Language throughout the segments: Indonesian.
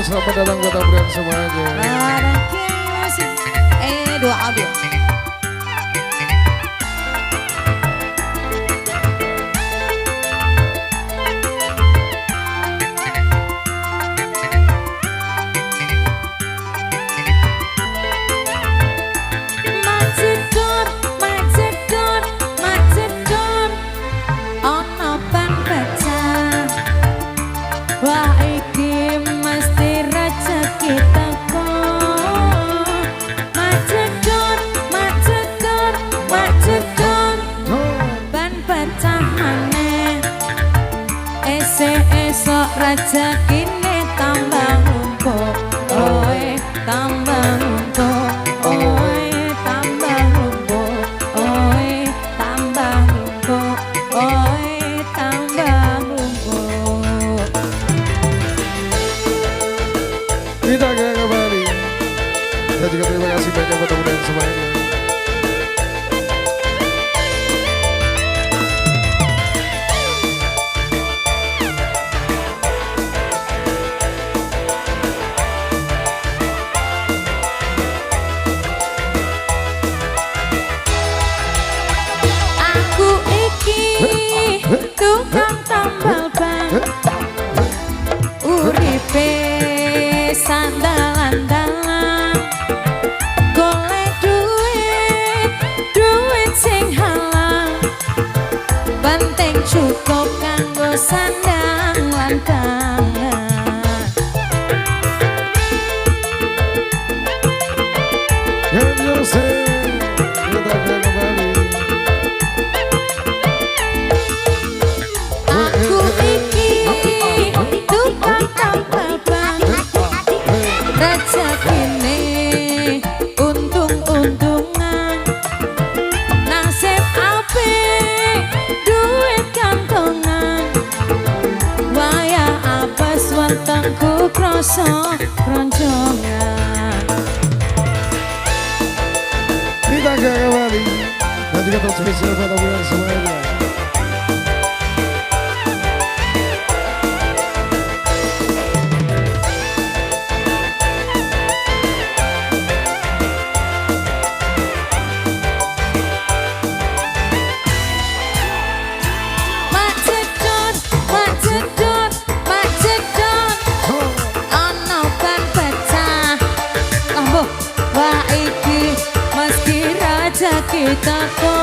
selamat datang buat Abrian semuanya. Doa. Wah iki mesti rezeki teko. Macedon ban pecah maneh. Esok rezekine tambah numpuk. Oe tambah numpuk. Oe tambah numpuk. Oe tambah numpuk. Oe tambah numpuk. Kita akan kembali. Dan juga terima kasih banyak buat teman-teman semuanya. Aku iki tukang tambal ban. Uripe sandalan-dalan, golek duit sing halal, penting cukup kanggo sandang lan pangan. Yang Yose, kita akan kembali. Aku iki tukang tambal ban. Rezekine untung-untungan, nasib apik duit kantongan. Wayah apes wetengku krasa kroncongan. Kita akan kembali. Dan juga terus spesial buat Abrian semuanya. Macedon, ana ban pecah. Lambo, wah iki mesti rezeki teko.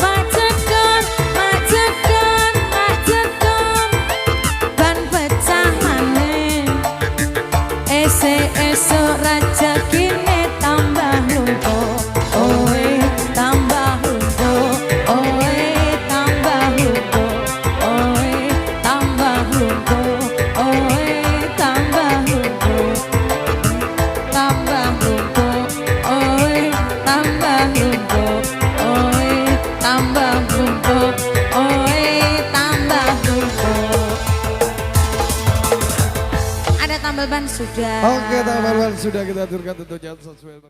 Macedon, ban pecah maneh. Esok rezekine tambah numpuk. Oe tambah numpuk. Oe tambah numpuk. Oe tambah numpuk. Oe tambah numpuk. Tambah numpuk. Oe tambah numpuk. Oe tambah numpuk. Oe tambah numpuk. Ada tambal ban sudah. Oke, tambal ban sudah kita aturkan tentunya sesuai